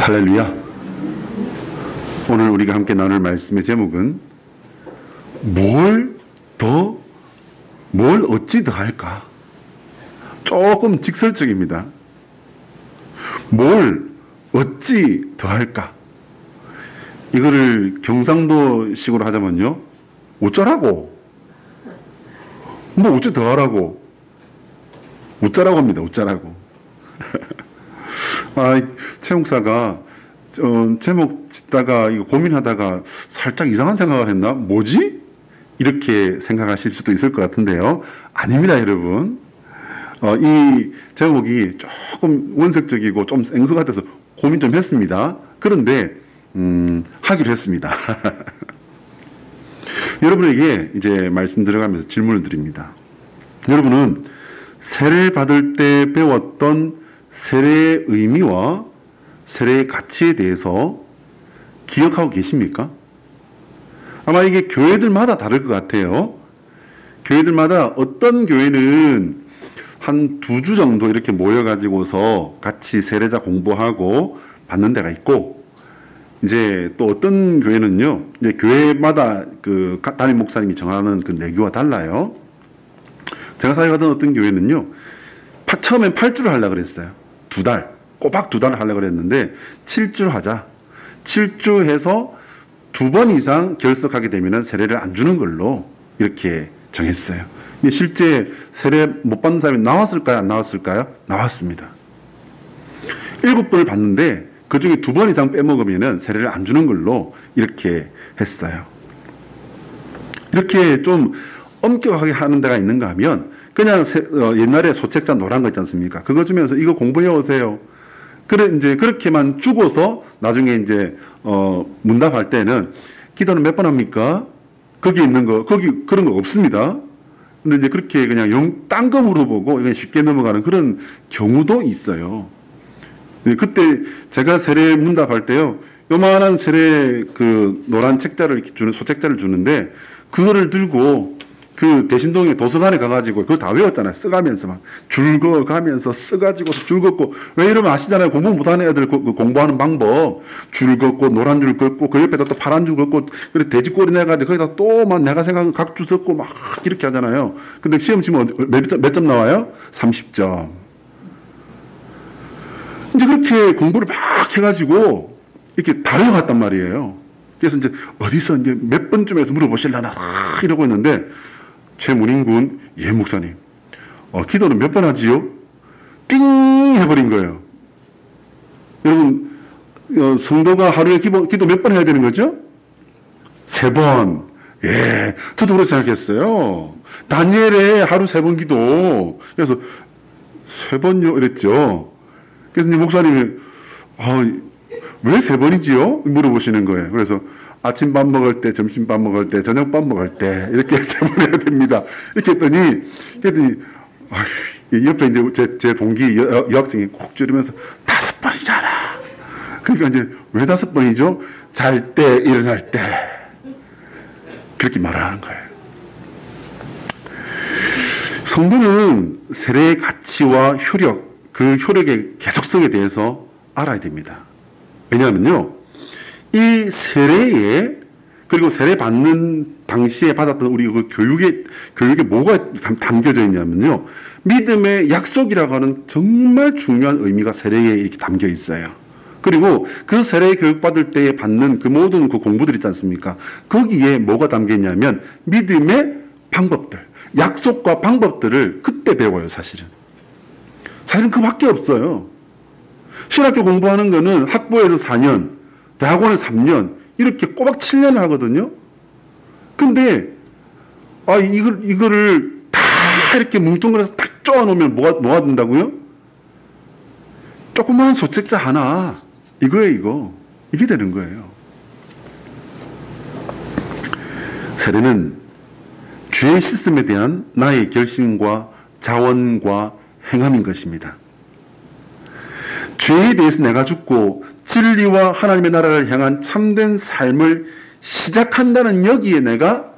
할렐루야. 오늘 우리가 함께 나눌 말씀의 제목은 뭘 어찌 더 할까? 조금 직설적입니다. 뭘 어찌 더 할까? 이거를 경상도식으로 하자면요, 어쩌라고? 뭐 어찌 더 하라고? 어쩌라고 합니다. 어쩌라고. 최 목사가 제목 짓다가 이거 고민하다가 살짝 이상한 생각을 했나? 뭐지? 이렇게 생각하실 수도 있을 것 같은데요. 아닙니다, 여러분. 이 제목이 조금 원색적이고 좀 센 것 같아서 고민 좀 했습니다. 그런데 하기로 했습니다. 여러분에게 이제 말씀 들어가면서 질문을 드립니다. 여러분은 세례 받을 때 배웠던 세례의 의미와 세례의 가치에 대해서 기억하고 계십니까? 아마 이게 교회들마다 다를 것 같아요. 교회들마다 어떤 교회는 한 2주 정도 이렇게 모여가지고서 같이 세례자 공부하고 받는 데가 있고, 이제 또 어떤 교회는요, 이제 교회마다 그 담임 목사님이 정하는 그 내교와 달라요. 제가 사역하던 어떤 교회는요, 처음엔 8주를 하려고 그랬어요. 2달. 꼬박 2달을 하려고 그랬는데, 7주 하자. 7주 해서 2번 이상 결석하게 되면 세례를 안 주는 걸로 이렇게 정했어요. 실제 세례 못 받는 사람이 나왔을까요? 안 나왔을까요? 나왔습니다. 7번을 받는데, 그 중에 2번 이상 빼먹으면 세례를 안 주는 걸로 이렇게 했어요. 이렇게 좀 엄격하게 하는 데가 있는가 하면, 그냥 옛날에 소책자 노란 거 있지 않습니까? 그거 주면서 이거 공부해 오세요. 그래, 이제 그렇게만 주고서 나중에 이제, 문답할 때는 기도는 몇 번 합니까? 거기 있는 거, 거기 그런 거 없습니다. 근데 이제 그렇게 그냥 딴 거 물어보고 이건 쉽게 넘어가는 그런 경우도 있어요. 그때 제가 세례 문답할 때요, 요만한 세례 그 노란 책자를 이렇게 주는, 소책자를 주는데, 그거를 들고 그 대신동에 도서관에 가가지고 그거 다 외웠잖아요. 써가면서 막 줄 그어가면서 써가지고서 줄 긋고, 왜 이러면 아시잖아요. 공부 못하는 애들 공부하는 방법. 줄 긋고 노란 줄 긋고 그 옆에다 또 파란 줄 긋고, 그래 돼지꼬리 내가지고 거기다 또 막 내가 생각한 각주 섞고 막 이렇게 하잖아요. 근데 시험 치면 몇 점 나와요? 30점. 이제 그렇게 공부를 막 해가지고 이렇게 다 외워갔단 말이에요. 그래서 이제 어디서 이제 몇 번쯤에서 물어보실라나 이러고 있는데, 최문인군, 예 목사님, 기도는 몇 번 하지요? 띵 해버린 거예요. 여러분, 성도가 하루에 기도 몇 번 해야 되는 거죠? 3번. 예, 저도 그렇게 생각했어요. 다니엘에 하루 3번 기도. 그래서 3번요 이랬죠. 그래서 이제 목사님이 왜 3번이지요? 물어보시는 거예요. 그래서 아침밥 먹을 때, 점심밥 먹을 때, 저녁밥 먹을 때 이렇게 3번 해야 됩니다. 이렇게 했더니 옆에 이제 제 동기 여학생이 콕 찌르면서 5번이잖아. 그러니까 이제 왜 5번이죠? 잘 때, 일어날 때. 그렇게 말하는 거예요. 성도는 세례의 가치와 효력, 그 효력의 계속성에 대해서 알아야 됩니다. 왜냐하면요, 이 세례에, 그리고 세례 받는 당시에 받았던 우리 그 교육에 뭐가 담겨져 있냐면요, 믿음의 약속이라고 하는 정말 중요한 의미가 세례에 이렇게 담겨 있어요. 그리고 그 세례 교육받을 때 받는 그 모든 그 공부들 있지 않습니까? 거기에 뭐가 담겨 있냐면 믿음의 방법들, 약속과 방법들을 그때 배워요, 사실은. 사실은 그밖에 없어요. 신학교 공부하는 거는 학부에서 4년, 대학원에서 3년, 이렇게 꼬박 7년을 하거든요. 근데, 이거를 다 이렇게 뭉뚱그려서 딱 쪼아놓으면 뭐가 된다고요? 조그마한 소책자 하나, 이거예요. 이게 되는 거예요. 세례는 죄의 씻음에 대한 나의 결심과 자원과 행함인 것입니다. 죄에 대해서 내가 죽고 진리와 하나님의 나라를 향한 참된 삶을 시작한다는 여기에 내가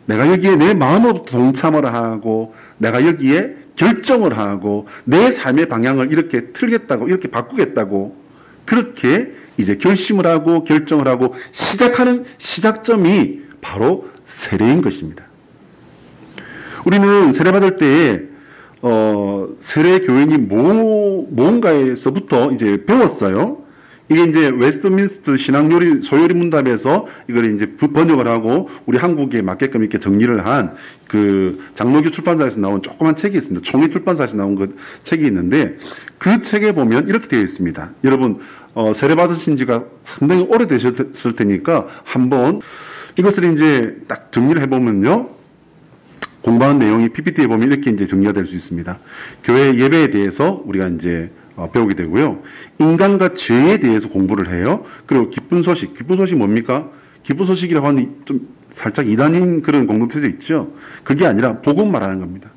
여기에 내 마음으로 동참을 하고, 내가 여기에 결정을 하고, 내 삶의 방향을 이렇게 틀겠다고, 이렇게 바꾸겠다고 그렇게 이제 결심을 하고 결정을 하고 시작하는 시작점이 바로 세례인 것입니다. 우리는 세례받을 때에 세례 교인이 뭔가에서부터 이제 배웠어요. 이게 이제 웨스트민스터 신학요리 소요리 문답에서 이걸 이제 번역을 하고 우리 한국에 맞게끔 이렇게 정리를 한 그 장로교 출판사에서 나온 조그만 책이 있습니다. 총회 출판사에서 나온 그 책이 있는데 그 책에 보면 이렇게 되어 있습니다. 여러분 세례 받으신 지가 상당히 오래되셨을 테니까 한번 이것을 이제 딱 정리를 해보면요. 공부하는 내용이 PPT에 보면 이렇게 이제 정리가 될 수 있습니다. 교회 예배에 대해서 우리가 이제 배우게 되고요. 인간과 죄에 대해서 공부를 해요. 그리고 기쁜 소식. 기쁜 소식이 뭡니까? 기쁜 소식이라고 하는 좀 살짝 이단인 그런 공동체도 있죠. 그게 아니라 복음 말하는 겁니다.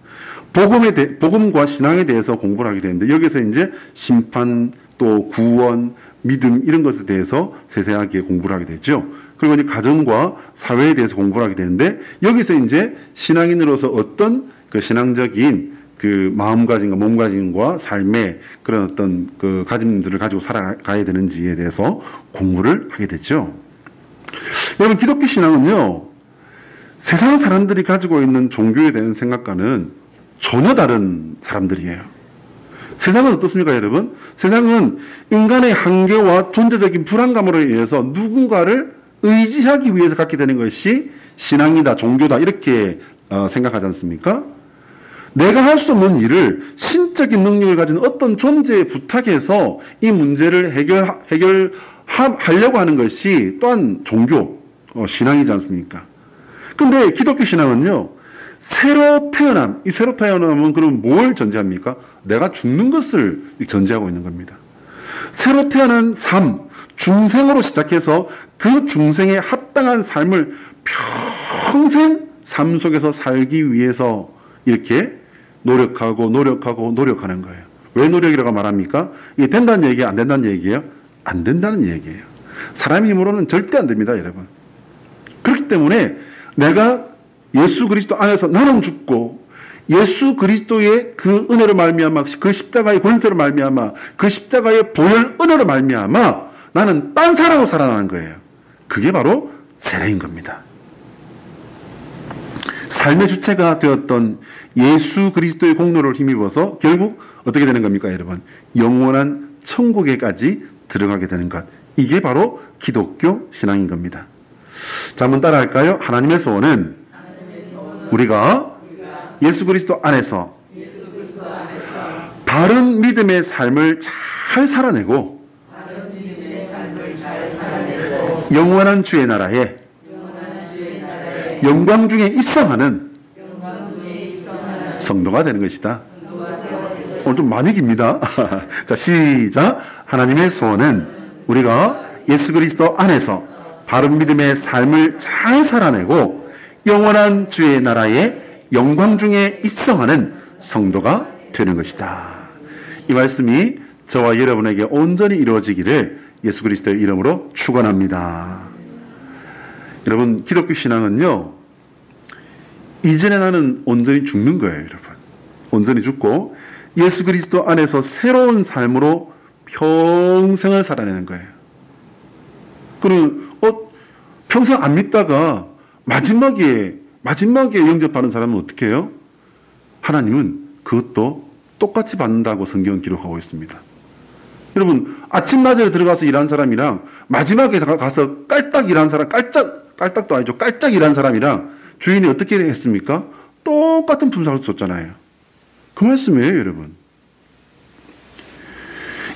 복음과 신앙에 대해서 공부를 하게 되는데 여기서 이제 심판 또 구원, 믿음 이런 것에 대해서 세세하게 공부를 하게 되죠. 그리고 이제 가정과 사회에 대해서 공부를 하게 되는데 여기서 이제 신앙인으로서 어떤 그 신앙적인 그 마음가짐과 몸가짐과 삶의 그런 어떤 그 가짐들을 가지고 살아가야 되는지에 대해서 공부를 하게 되죠. 여러분 기독교 신앙은요 세상 사람들이 가지고 있는 종교에 대한 생각과는 전혀 다른 사람들이에요. 세상은 어떻습니까, 여러분? 세상은 인간의 한계와 존재적인 불안감으로 인해서 누군가를 의지하기 위해서 갖게 되는 것이 신앙이다, 종교다 이렇게 생각하지 않습니까? 내가 할 수 없는 일을 신적인 능력을 가진 어떤 존재에 부탁해서 이 문제를 해결하려고 하는 것이 또한 종교, 신앙이지 않습니까? 근데 기독교 신앙은요, 새로 태어남, 이 새로 태어남은 그럼 뭘 전제합니까? 내가 죽는 것을 전제하고 있는 겁니다. 새로 태어난 삶, 중생으로 시작해서 그 중생에 합당한 삶을 평생 삶 속에서 살기 위해서 이렇게 노력하는 거예요. 왜 노력이라고 말합니까? 이게 된다는 얘기예요? 안 된다는 얘기예요? 안 된다는 얘기예요. 사람의 힘으로는 절대 안 됩니다, 여러분. 그렇기 때문에 내가 예수 그리스도 안에서 나는 죽고 예수 그리스도의 그 은혜로 말미암아 그 십자가의 권세로 말미암아 그 십자가의 보혈 은혜로 말미암아 나는 딴 사람으로 살아나는 거예요. 그게 바로 세례인 겁니다. 삶의 주체가 되었던 예수 그리스도의 공로를 힘입어서 결국 어떻게 되는 겁니까, 여러분? 영원한 천국에까지 들어가게 되는 것. 이게 바로 기독교 신앙인 겁니다. 자, 한번 따라할까요? 하나님의 소원은 우리가 예수 그리스도 안에서 바른 믿음의 삶을 잘 살아내고 영원한 주의 나라에 영광 중에 입성하는 성도가 되는 것이다. 오늘 좀 많이 깁니다. 자, 시작. 하나님의 소원은 우리가 예수 그리스도 안에서 바른 믿음의 삶을 잘 살아내고 영원한 주의 나라에 영광 중에 입성하는 성도가 되는 것이다. 이 말씀이 저와 여러분에게 온전히 이루어지기를 예수 그리스도의 이름으로 축원합니다. 여러분, 기독교 신앙은요, 이전에 나는 온전히 죽는 거예요, 여러분. 온전히 죽고 예수 그리스도 안에서 새로운 삶으로 평생을 살아내는 거예요. 그럼 평생 안 믿다가 마지막에 영접하는 사람은 어떻게 해요? 하나님은 그것도 똑같이 받는다고 성경은 기록하고 있습니다. 여러분, 아침 낮에 들어가서 일한 사람이랑 마지막에 가서 깔딱 일한 사람, 깔딱도 아니죠. 깔짝 일한 사람이랑 주인이 어떻게 했습니까? 똑같은 품삯을 줬잖아요. 그 말씀이에요, 여러분.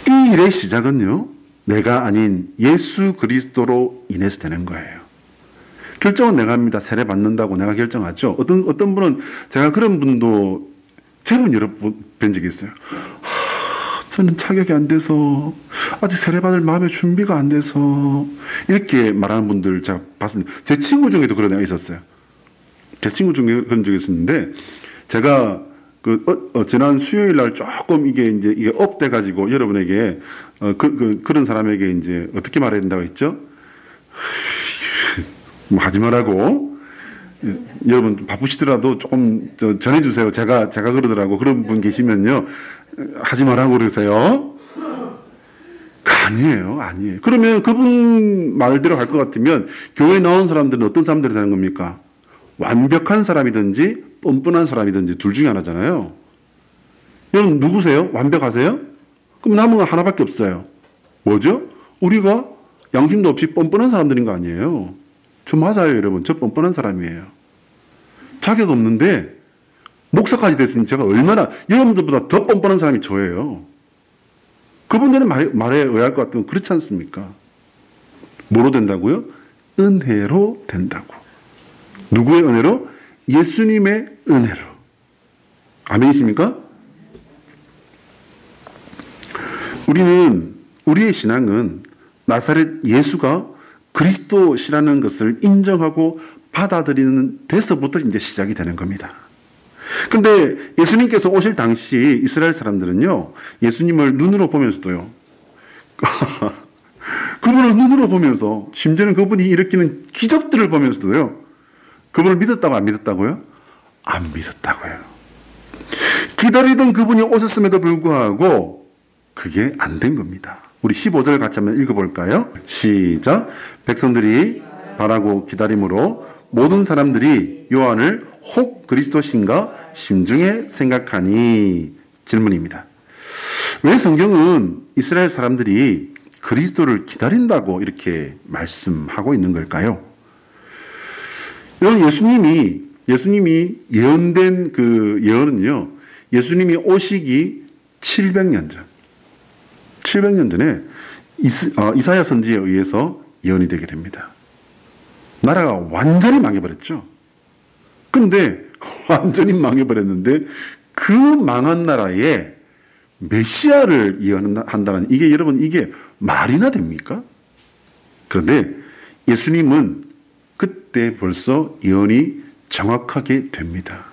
이 일의 시작은요, 내가 아닌 예수 그리스도로 인해서 되는 거예요. 결정은 내가 합니다. 세례 받는다고 내가 결정하죠. 어떤 분은, 제가 그런 분도 제법 여러 번 뵌 적이 있어요. 저는 자격이 안 돼서, 아직 세례 받을 마음의 준비가 안 돼서, 이렇게 말하는 분들 제가 봤습니다. 제 친구 중에도 그런 애가 있었어요. 제 친구 중에 그런 적이 있었는데, 제가 지난 수요일 날 조금 이게 업돼가지고 여러분에게, 그런 사람에게 이제 어떻게 말해야 된다고 했죠? 뭐 하지 말라고. 여러분 바쁘시더라도 조금 전해주세요. 제가 그러더라고. 그런 분 계시면요, 하지 말라고 그러세요. 아니에요. 아니에요. 그러면 그분 말대로 갈 것 같으면 교회에 나온 사람들은 어떤 사람들이 되는 겁니까? 완벽한 사람이든지 뻔뻔한 사람이든지 둘 중에 하나잖아요. 여러분 누구세요? 완벽하세요? 그럼 남은 건 하나밖에 없어요. 뭐죠? 우리가 양심도 없이 뻔뻔한 사람들인 거 아니에요. 저 맞아요, 여러분. 저 뻔뻔한 사람이에요. 자격 없는데 목사까지 됐으니 제가 얼마나 여러분들보다 더 뻔뻔한 사람이 저예요. 그분들은 말에 의할 것 같으면 그렇지 않습니까? 뭐로 된다고요? 은혜로 된다고. 누구의 은혜로? 예수님의 은혜로. 아멘이십니까? 우리의 신앙은 나사렛 예수가 그리스도시라는 것을 인정하고 받아들이는 데서부터 이제 시작이 되는 겁니다. 그런데 예수님께서 오실 당시 이스라엘 사람들은요, 예수님을 눈으로 보면서도요, 그분을 눈으로 보면서, 심지어는 그분이 일으키는 기적들을 보면서도요, 그분을 믿었다고 안 믿었다고요? 안 믿었다고요. 기다리던 그분이 오셨음에도 불구하고 그게 안 된 겁니다. 우리 15절 같이 한번 읽어볼까요? 시작. 백성들이 바라고 기다림으로 모든 사람들이 요한을 혹 그리스도신가 심중에 생각하니. 질문입니다. 왜 성경은 이스라엘 사람들이 그리스도를 기다린다고 이렇게 말씀하고 있는 걸까요? 여러분, 예수님이 예언된 그 예언은요, 예수님이 오시기 700년 전, 700년 전에 이사야 선지에 의해서 예언이 되게 됩니다. 나라가 완전히 망해버렸죠. 그런데 완전히 망해버렸는데 그 망한 나라에 메시아를 예언한다는 이게 여러분 이게 말이나 됩니까? 그런데 예수님은 그때 벌써 예언이 정확하게 됩니다.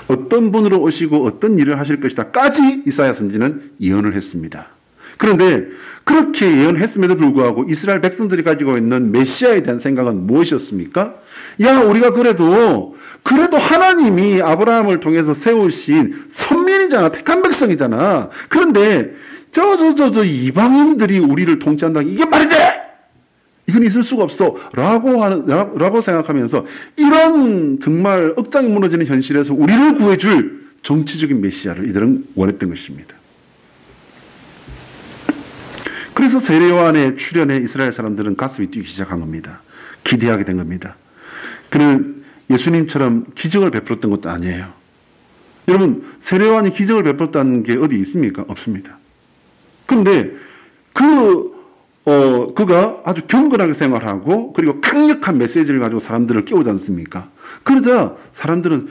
어떤 분으로 오시고 어떤 일을 하실 것이다까지 이사야 선지는 예언을 했습니다. 그런데 그렇게 예언했음에도 불구하고 이스라엘 백성들이 가지고 있는 메시아에 대한 생각은 무엇이었습니까? 야, 우리가 그래도 하나님이 아브라함을 통해서 세우신 선민이잖아. 택한 백성이잖아. 그런데 저 이방인들이 우리를 통치한다는 이게 말이 돼! 이건 있을 수가 없어. 라고 생각하면서 이런 정말 억장이 무너지는 현실에서 우리를 구해줄 정치적인 메시아를 이들은 원했던 것입니다. 그래서 세례 요한의 출현에 이스라엘 사람들은 가슴이 뛰기 시작한 겁니다. 기대하게 된 겁니다. 그는 예수님처럼 기적을 베풀었던 것도 아니에요. 여러분, 세례 요한이 기적을 베풀었다는 게 어디 있습니까? 없습니다. 그런데 그가 아주 경건하게 생활하고 그리고 강력한 메시지를 가지고 사람들을 깨우지 않습니까? 그러자 사람들은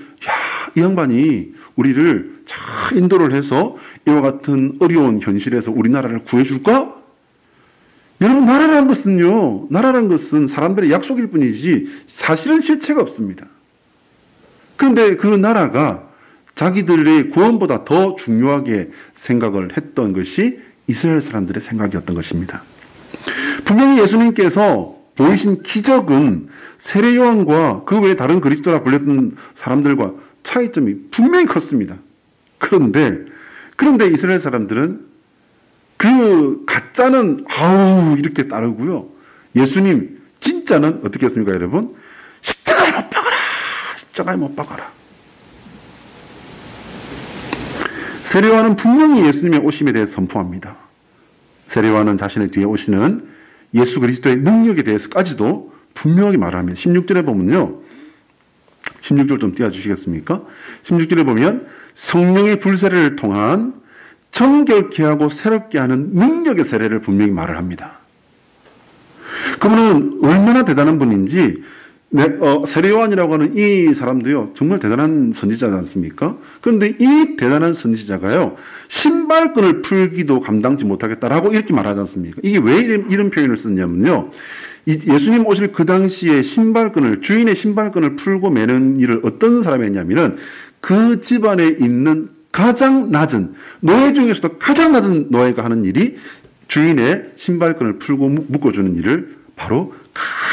이 양반이 우리를 잘 인도를 해서 이와 같은 어려운 현실에서 우리나라를 구해줄까? 여러분, 나라라는 것은 사람들의 약속일 뿐이지 사실은 실체가 없습니다. 그런데 그 나라가 자기들의 구원보다 더 중요하게 생각을 했던 것이 이스라엘 사람들의 생각이었던 것입니다. 분명히 예수님께서 보이신 기적은 세례 요한과 그 외에 다른 그리스도라 불렸던 사람들과 차이점이 분명히 컸습니다. 그런데 이스라엘 사람들은 그 가짜는 이렇게 따르고요. 예수님 진짜는 어떻게 했습니까, 여러분? 십자가에 못 박아라. 십자가에 못 박아라. 세례 요한은 분명히 예수님의 오심에 대해서 선포합니다. 세례 요한은 자신의 뒤에 오시는 예수 그리스도의 능력에 대해서까지도 분명하게 말합니다. 16절에 보면요. 16절 좀 띄워주시겠습니까? 16절에 보면 성령의 불세례를 통한 정결케 하고 새롭게 하는 능력의 세례를 분명히 말을 합니다. 그분은 얼마나 대단한 분인지 세례 요한이라고 하는 이 사람도요 정말 대단한 선지자지 않습니까? 그런데 이 대단한 선지자가요 신발끈을 풀기도 감당치 못하겠다라고 이렇게 말하지 않습니까? 이게 왜 이런 표현을 썼냐면요, 예수님 오실 그 당시에 주인의 신발끈을 풀고 매는 일을 어떤 사람이 했냐면은 그 집안에 있는 가장 낮은 노예 중에서도 가장 낮은 노예가 하는 일이 주인의 신발끈을 풀고 묶어주는 일을 바로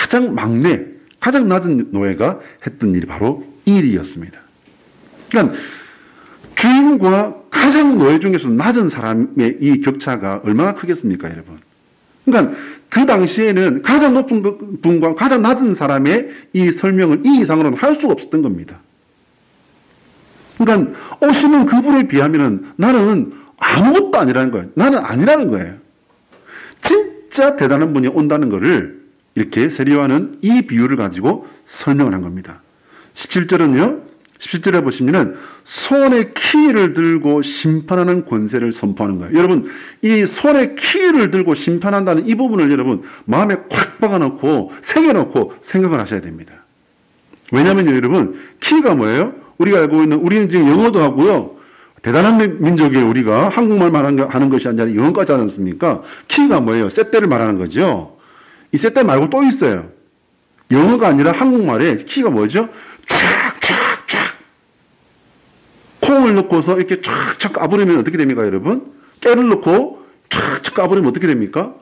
가장 낮은 노예가 했던 일이 바로 이 일이었습니다. 그러니까 주인과 가장 노예 중에서 낮은 사람의 이 격차가 얼마나 크겠습니까, 여러분? 그러니까 그 당시에는 가장 높은 분과 가장 낮은 사람의 이 설명을 이 이상으로는 할 수가 없었던 겁니다. 그러니까 오시는 그분에 비하면 나는 아무것도 아니라는 거예요. 나는 아니라는 거예요. 진짜 대단한 분이 온다는 것을 이렇게 세리요한은 이 비유를 가지고 설명을 한 겁니다. 17절은요. 17절에 보시면은 손에 키를 들고 심판하는 권세를 선포하는 거예요. 여러분, 이 손에 키를 들고 심판한다는 이 부분을 여러분 마음에 콱 박아놓고 새겨놓고 생각을 하셔야 됩니다. 왜냐면요, 여러분, 키가 뭐예요? 우리가 알고 있는, 우리는 지금 영어도 하고요. 대단한 민족이에요. 우리가 한국말만 하는 것이 아니라 영어까지 하지 않습니까? 키가 뭐예요? 셋대를 말하는 거죠. 이 셋대 말고 또 있어요. 영어가 아니라 한국말에 키가 뭐죠? 촥촥촥. 콩을 넣고서 이렇게 촥촥 까부리면 어떻게 됩니까, 여러분? 깨를 넣고 촥촥 까부리면 어떻게 됩니까?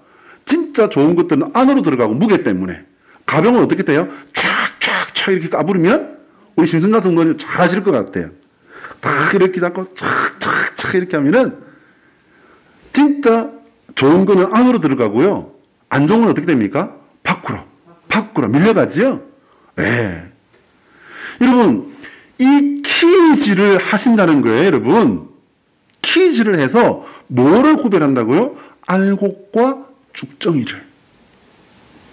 진짜 좋은 것들은 안으로 들어가고 무게 때문에. 가벼운 어떻게 돼요? 촥촥촥 이렇게 까부리면 우리 심순자 성도님 잘 하실 것 같아요. 탁 이렇게 잡고 촥촥촥 이렇게 하면은 진짜 좋은 거는 안으로 들어가고요. 안 좋은 건 어떻게 됩니까? 밖으로 밀려가지요. 네. 여러분, 이 키질을 하신다는 거예요, 여러분. 키질을 해서 뭐를 구별한다고요? 알곡과 죽정이를.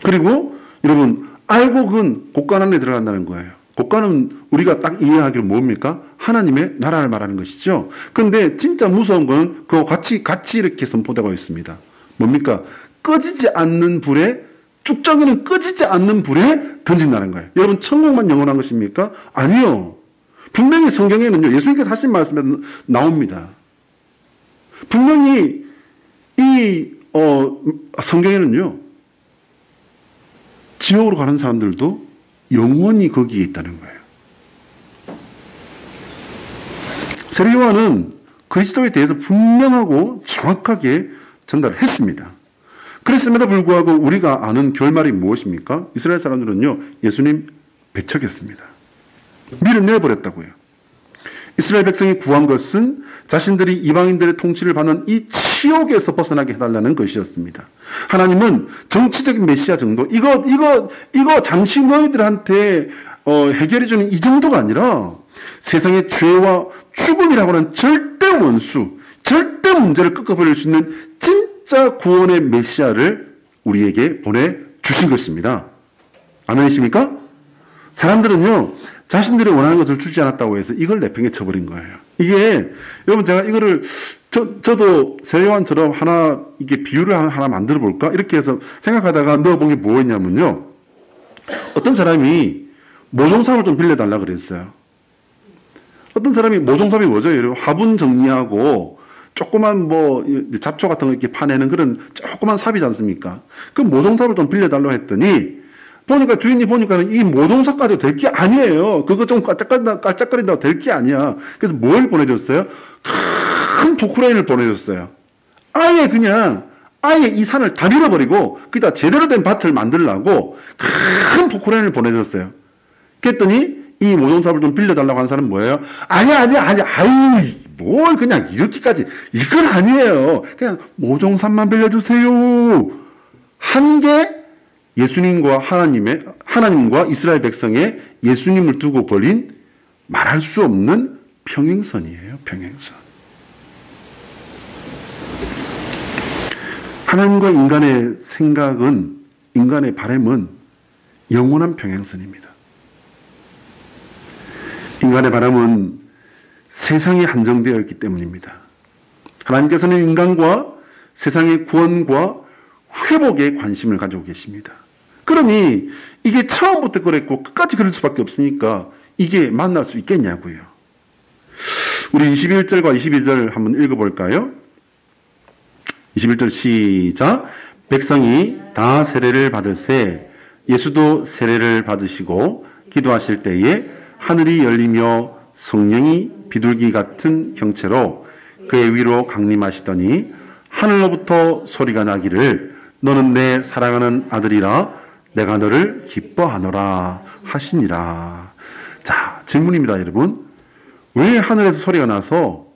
그리고 여러분, 알곡은 곡간 안에 들어간다는 거예요. 곡간은 우리가 딱 이해하기로 뭡니까? 하나님의 나라를 말하는 것이죠. 근데 진짜 무서운 건 그거 같이 이렇게 선포되고 있습니다. 뭡니까? 꺼지지 않는 불에, 쭉정이는 꺼지지 않는 불에 던진다는 거예요. 여러분, 천국만 영원한 것입니까? 아니요. 분명히 성경에는요, 예수님께서 하신 말씀에 나옵니다. 분명히 성경에는요, 지옥으로 가는 사람들도 영원히 거기에 있다는 거예요. 세례요한은 그리스도에 대해서 분명하고 정확하게 전달을 했습니다. 그랬음에도 불구하고 우리가 아는 결말이 무엇입니까? 이스라엘 사람들은요, 예수님 배척했습니다. 밀어내버렸다고요. 이스라엘 백성이 구한 것은 자신들이 이방인들의 통치를 받는 이 치욕에서 벗어나게 해달라는 것이었습니다. 하나님은 정치적인 메시아 정도, 이거 잠시 너희들한테 해결해주는 이 정도가 아니라 세상의 죄와 죽음이라고 하는 절대 원수, 절대 문제를 꺾어버릴 수 있는 진짜 구원의 메시아를 우리에게 보내주신 것입니다. 아멘이십니까? 사람들은요, 자신들이 원하는 것을 주지 않았다고 해서 이걸 내팽개 쳐버린 거예요. 이게, 여러분, 제가 이거를, 저도 세례요한처럼 이게 비유를 하나 만들어 볼까? 이렇게 해서 생각하다가 넣어본 게 뭐였냐면요. 어떤 사람이 모종삽을 좀 빌려달라 그랬어요. 어떤 사람이, 모종삽이 뭐죠? 여러분, 화분 정리하고, 조그만 잡초 같은 거 이렇게 파내는 그런 조그만 삽이지 않습니까? 그 모종삽을 좀 빌려달라고 했더니, 주인이 보니까는 이 모종삽 가지고 될 게 아니에요. 그거 좀 깔짝거린다고 될 게 아니야. 그래서 뭘 보내줬어요? 큰 포크레인을 보내줬어요. 아예 이 산을 다 밀어버리고, 거기다 제대로 된 밭을 만들려고 큰 포크레인을 보내줬어요. 그랬더니, 이 모종삽을 좀 빌려달라고 한 사람은 뭐예요? 아니야. 아유, 뭘 그냥 이렇게까지. 이건 아니에요. 그냥 모종삽만 빌려주세요. 한 게 예수님과 하나님과 이스라엘 백성의 예수님을 두고 벌인 말할 수 없는 평행선이에요. 평행선. 하나님과 인간의 생각은, 인간의 바람은 영원한 평행선입니다. 인간의 바람은 세상에 한정되어 있기 때문입니다. 하나님께서는 인간과 세상의 구원과 회복에 관심을 가지고 계십니다. 그러니 이게 처음부터 그랬고 끝까지 그럴 수밖에 없으니까 이게 만날 수 있겠냐고요. 우리 21절과 22절 한번 읽어볼까요? 21절 시작. 백성이 다 세례를 받을새 예수도 세례를 받으시고 기도하실 때에 하늘이 열리며 성령이 비둘기 같은 형체로 그의 위로 강림하시더니 하늘로부터 소리가 나기를 너는 내 사랑하는 아들이라 내가 너를 기뻐하노라 하시니라. 자, 질문입니다, 여러분. 왜 하늘에서 소리가 나서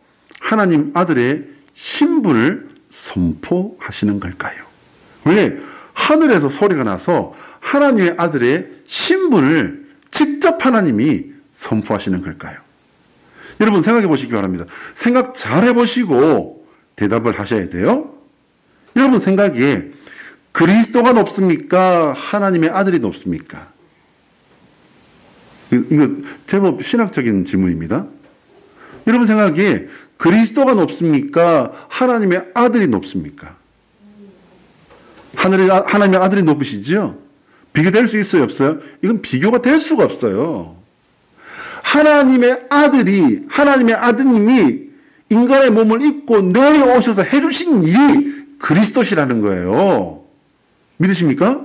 하나님 아들의 신분을 선포하시는 걸까요? 왜? 하늘에서 소리가 나서 하나님의 아들의 신분을 직접 하나님이 선포하시는 걸까요? 여러분 생각해 보시기 바랍니다. 생각 잘 해보시고 대답을 하셔야 돼요. 여러분 생각에 그리스도가 높습니까? 하나님의 아들이 높습니까? 이거 제법 신학적인 질문입니다. 여러분 생각에 그리스도가 높습니까? 하나님의 아들이 높습니까? 하나님의 아들이 높으시죠? 비교될 수 있어요? 없어요? 이건 비교가 될 수가 없어요. 하나님의 아드님이 인간의 몸을 입고 내려오셔서 해주신 일이 그리스도시라는 거예요. 믿으십니까?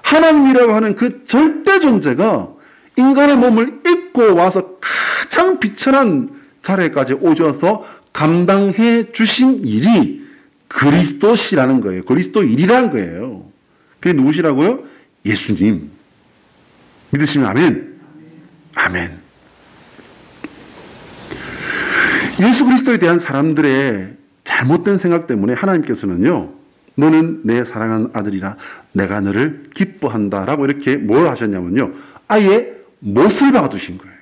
하나님이라고 하는 그 절대 존재가 인간의 몸을 입고 와서 가장 비천한 자리까지 오셔서 감당해 주신 일이 그리스도시라는 거예요. 그리스도일이라는 거예요. 그게 누구시라고요? 예수님. 믿으시면 아멘. 아멘. 예수 그리스도에 대한 사람들의 잘못된 생각 때문에 하나님께서는요, 너는 내 사랑하는 아들이라 내가 너를 기뻐한다 라고 이렇게 뭘 하셨냐면요, 아예 못을 박아두신 거예요.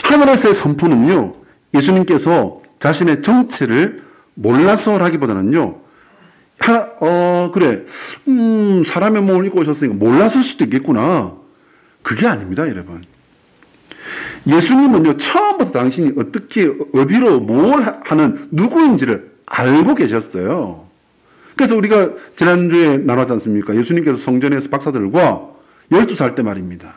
하늘에서의 선포는요, 예수님께서 자신의 정체를 몰라서라기보다는요, 사람의 몸을 입고 오셨으니까 몰랐을 수도 있겠구나. 그게 아닙니다, 여러분. 예수님은요, 처음부터 당신이 어떻게, 어디로, 뭘 하는 누구인지를 알고 계셨어요. 그래서 우리가 지난주에 나눴지 않습니까? 예수님께서 성전에서 박사들과 12살 때 말입니다.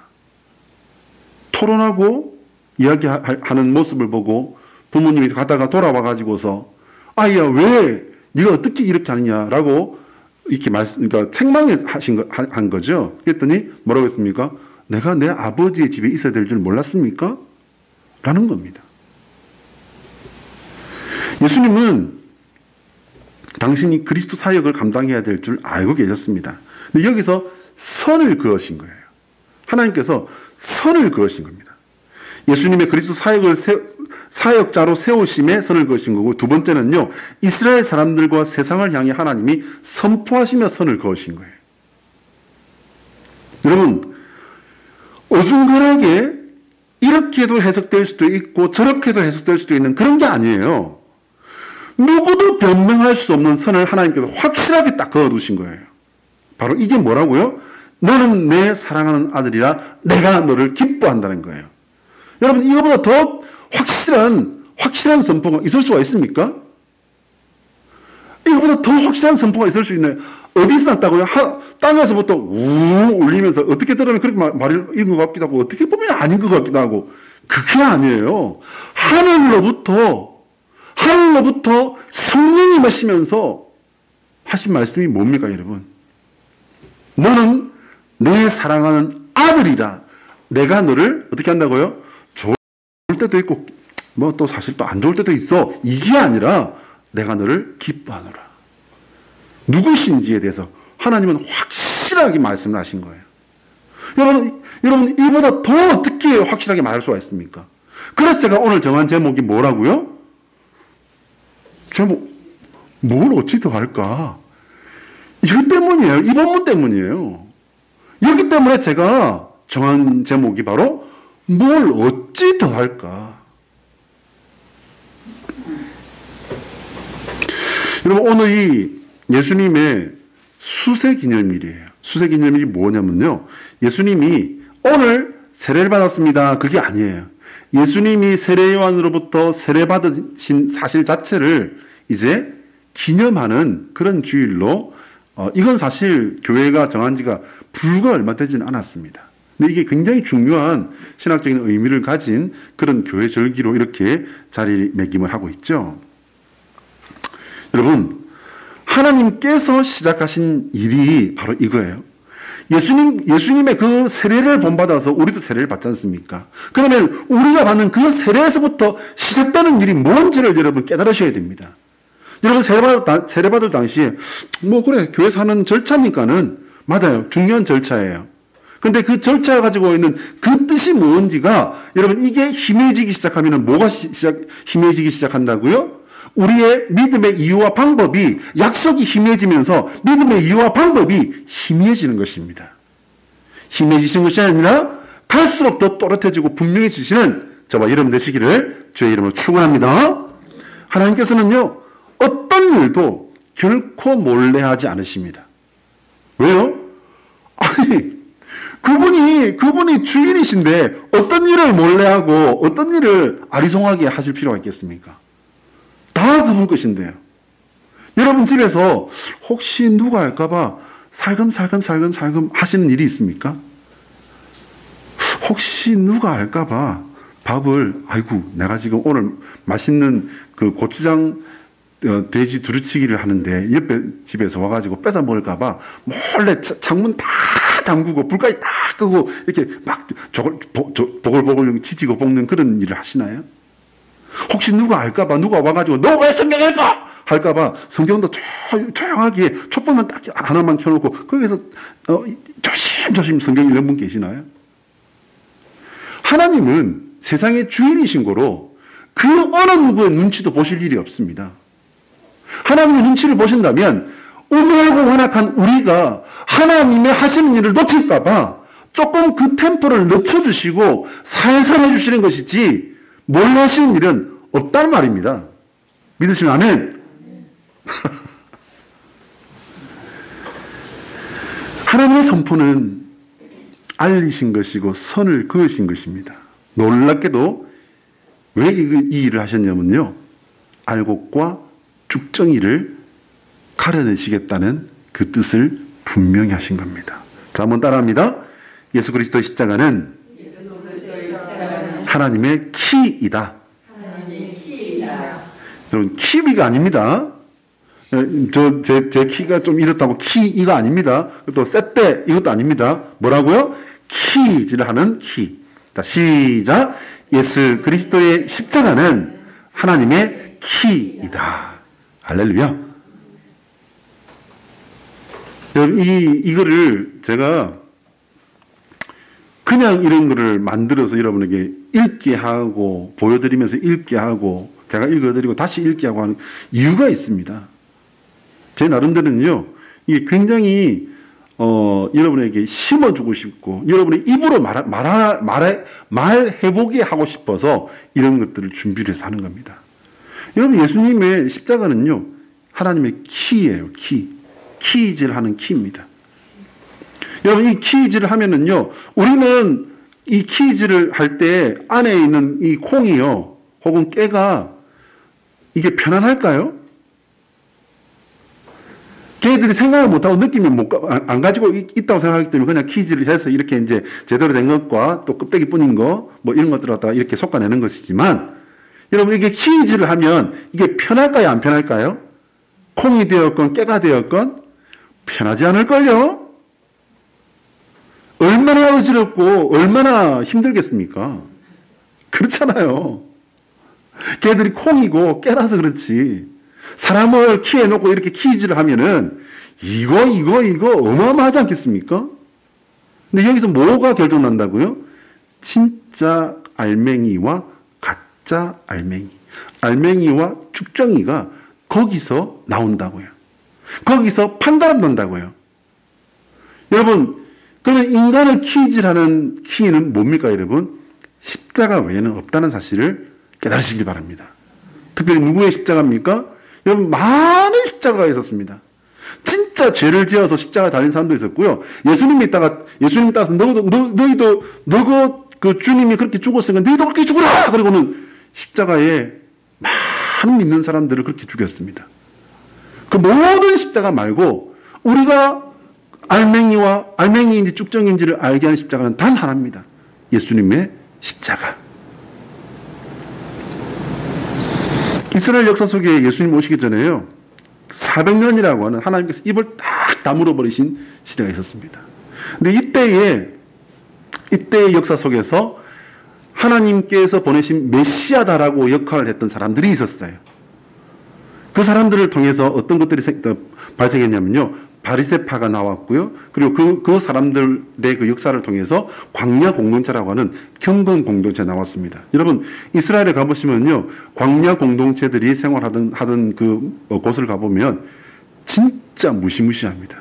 토론하고 이야기하는 모습을 보고 부모님이 가다가 돌아와가지고서 아이야, 왜 네가 어떻게 이렇게 하느냐라고 이렇게 그러니까 책망한 거죠. 그랬더니 뭐라고 했습니까? 내가 내 아버지의 집에 있어야 될 줄 몰랐습니까? 라는 겁니다. 예수님은 당신이 그리스도 사역을 감당해야 될 줄 알고 계셨습니다. 근데 여기서 선을 그으신 거예요. 하나님께서 선을 그으신 겁니다. 예수님의 그리스도 사역자로 세우심에 선을 그으신 거고, 두 번째는요, 이스라엘 사람들과 세상을 향해 하나님이 선포하시며 선을 그으신 거예요. 여러분, 어중간하게 이렇게도 해석될 수도 있고 저렇게도 해석될 수도 있는 그런 게 아니에요. 누구도 변명할 수 없는 선을 하나님께서 확실하게 딱 그어두신 거예요. 바로 이게 뭐라고요? 너는 내 사랑하는 아들이라 내가 너를 기뻐한다는 거예요. 여러분, 이거보다 더 확실한 선포가 있을 수가 있습니까? 이거보다 더 확실한 선포가 있을 수 있나요? 어디서 났다고요? 땅에서부터 우 울리면서 어떻게 들으면 그렇게 말을 읽은 것 같기도 하고 어떻게 보면 아닌 것 같기도 하고, 그게 아니에요. 하늘로부터 성령이 마시면서 하신 말씀이 뭡니까, 여러분? 너는 내 사랑하는 아들이라 내가 너를 어떻게 한다고요? 좋을 때도 있고 뭐 또 사실 또 안 좋을 때도 있어. 이게 아니라 내가 너를 기뻐하노라. 누구신지에 대해서 하나님은 확실하게 말씀을 하신 거예요. 여러분 이보다 더 어떻게 확실하게 말할 수가 있습니까? 그래서 제가 오늘 정한 제목이 뭐라고요? 제목, 뭘 어찌 더 할까? 이것 때문이에요. 이 본문 때문이에요. 여기 때문에 제가 정한 제목이 바로 뭘 어찌 더 할까? 여러분, 오늘 이 예수님의 수세기념일이에요. 수세기념일이 뭐냐면요, 예수님이 오늘 세례를 받았습니다. 그게 아니에요. 예수님이 세례요한으로부터 세례받으신 사실 자체를 이제 기념하는 그런 주일로, 이건 사실 교회가 정한 지가 불과 얼마 되지는 않았습니다. 근데 이게 굉장히 중요한 신학적인 의미를 가진 그런 교회 절기로 이렇게 자리매김을 하고 있죠. 여러분, 하나님께서 시작하신 일이 바로 이거예요. 예수님의 그 세례를 본받아서 우리도 세례를 받지 않습니까? 그러면 우리가 받는 그 세례에서부터 시작되는 일이 뭔지를 여러분 깨달으셔야 됩니다. 여러분, 세례받을 당시에 뭐 그래, 교회 사는 절차니까는 맞아요. 중요한 절차예요. 근데 그 절차가 가지고 있는 그 뜻이 뭔지가, 여러분, 이게 희미해지기 시작하면 뭐가 힘해지기 시작한다고요? 우리의 믿음의 이유와 방법이 약속이 희미해지면서 믿음의 이유와 방법이 희미해지는 것입니다. 희미해지시는 것이 아니라 갈수록 더 또렷해지고 분명해지시는 저와 여러분 되시기를 주의 이름으로 축원합니다. 하나님께서는요, 어떤 일도 결코 몰래하지 않으십니다. 왜요? 아니, 그분이 주인이신데 어떤 일을 몰래하고 어떤 일을 아리송하게 하실 필요가 있겠습니까? 다 그분 것인데요. 여러분 집에서 혹시 누가 알까봐 살금살금 하시는 일이 있습니까? 혹시 누가 알까봐 밥을, 아이고, 내가 지금 오늘 맛있는 그 고추장 돼지 두루치기를 하는데 옆에 집에서 와가지고 뺏어 먹을까봐 몰래 창문 다 잠그고 불까지 다 끄고 이렇게 막 보글보글 지지고 볶는 그런 일을 하시나요? 혹시 누가 알까봐, 누가 와가지고 너 왜 성경 읽어? 할까봐 성경도 조용하게 촛불만 딱 하나만 켜놓고 거기서 조심조심 성경 읽는 분 계시나요? 하나님은 세상의 주인이신 거로 그 어느 누구의 눈치도 보실 일이 없습니다. 하나님의 눈치를 보신다면 우매하고 완악한 우리가 하나님의 하시는 일을 놓칠까봐 조금 그 템포를 늦춰주시고 살살 해주시는 것이지 몰래 하시는 일은 없다는 말입니다. 믿으시면 아멘. 하나님의 선포는 알리신 것이고 선을 그으신 것입니다. 놀랍게도 왜 이 일을 하셨냐면요, 알곡과 쭉정이를 가려내시겠다는 그 뜻을 분명히 하신 겁니다. 자, 한번 따라합니다. 예수 그리스도의 십자가는 하나님의 키이다. 여러분, 키위가 아닙니다. 제 키가 좀 이렇다고 키이가 아닙니다. 또 셋대 이것도 아닙니다. 뭐라고요? 키즈를 하는 키. 자, 시작. 예수 그리스도의 십자가는 하나님의 키이다. 할렐루야. 여러분, 이거를 제가 그냥 이런 거를 만들어서 여러분에게 읽게 하고 보여드리면서 읽게 하고 제가 읽어드리고 다시 읽게 하고 하는 이유가 있습니다. 제 나름대로는요, 이게 굉장히 여러분에게 심어주고 싶고 여러분의 입으로 말해보게 하고 싶어서 이런 것들을 준비를 해서 하는 겁니다. 여러분, 예수님의 십자가는요, 하나님의 키예요. 키즈를 하는 키입니다. 여러분, 이 키즈를 하면은요, 우리는 이 키즈를 할 때 안에 있는 이 콩이요, 혹은 깨가 이게 편안할까요? 걔들이 생각을 못하고 느낌이 안 가지고 있다고 생각하기 때문에 그냥 키즈를 해서 이렇게 이제 제대로 된 것과 또 껍데기 뿐인 거, 뭐 이런 것들을 갖다가 이렇게 솎아내는 것이지만, 여러분, 이게 키즈를 하면 이게 편할까요? 안 편할까요? 콩이 되었건 깨가 되었건 편하지 않을걸요? 얼마나 어지럽고 얼마나 힘들겠습니까? 그렇잖아요. 걔들이 콩이고 깨라서 그렇지. 사람을 키에 놓고 이렇게 키즈를 하면은 이거 어마어마하지 않겠습니까? 근데 여기서 뭐가 결정난다고요? 진짜 알맹이와 가짜 알맹이. 알맹이와 쭉정이가 거기서 나온다고요. 거기서 판가름 난다고요. 여러분, 그러면 인간을 키즈하는 키는 뭡니까, 여러분? 십자가 외에는 없다는 사실을 깨달으시기 바랍니다. 특별히 누구의 십자가입니까? 여러분, 많은 십자가가 있었습니다. 진짜 죄를 지어서 십자가에 달린 사람도 있었고요. 예수님 따라서 너희도 그 주님이 그렇게 죽었으니까 너희도 그렇게 죽으라! 그리고는 십자가에 많은 믿는 사람들을 그렇게 죽였습니다. 그 모든 십자가 말고 우리가 알맹이인지 쭉정인지를 알게 하는 십자가는 단 하나입니다. 예수님의 십자가. 이스라엘 역사 속에 예수님 오시기 전에요, 400년이라고 하는 하나님께서 입을 딱 다물어 버리신 시대가 있었습니다. 근데 이때의 역사 속에서 하나님께서 보내신 메시아다라고 역할을 했던 사람들이 있었어요. 그 사람들을 통해서 어떤 것들이 발생했냐면요, 바리새파가 나왔고요. 그리고 그 사람들의 그 역사를 통해서 광야 공동체라고 하는 경건 공동체 나왔습니다. 여러분 이스라엘에 가보시면요, 광야 공동체들이 하던 그 곳을 가보면 진짜 무시무시합니다.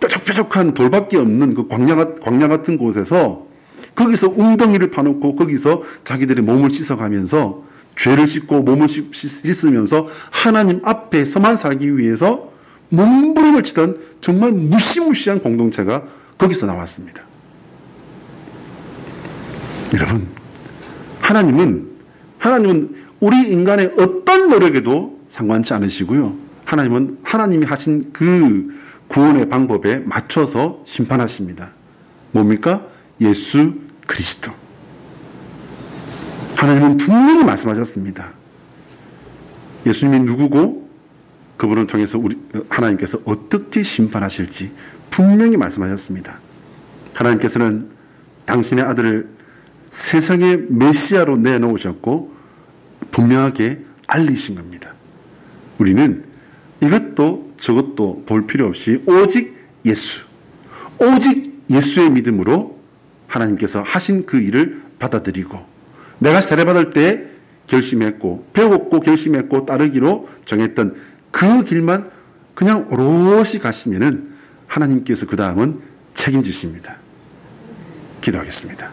뾰족뾰족한 돌밖에 없는 그 광야 같은 곳에서 거기서 웅덩이를 파놓고 거기서 자기들의 몸을 씻어가면서 죄를 씻고 몸을 씻으면서 하나님 앞에서만 살기 위해서 몸부림을 치던 정말 무시무시한 공동체가 거기서 나왔습니다. 여러분, 하나님은 우리 인간의 어떤 노력에도 상관치 않으시고요. 하나님은 하나님이 하신 그 구원의 방법에 맞춰서 심판하십니다. 뭡니까? 예수 그리스도. 하나님은 분명히 말씀하셨습니다. 예수님이 누구고 그분을 통해서 하나님께서 어떻게 심판하실지 분명히 말씀하셨습니다. 하나님께서는 당신의 아들을 세상의 메시아로 내놓으셨고 분명하게 알리신 겁니다. 우리는 이것도 저것도 볼 필요 없이 오직 예수의 믿음으로 하나님께서 하신 그 일을 받아들이고, 내가 세례받을 때 결심했고 배웠고 결심했고 따르기로 정했던 그 길만 그냥 오롯이 가시면은 하나님께서 그 다음은 책임지십니다. 기도하겠습니다.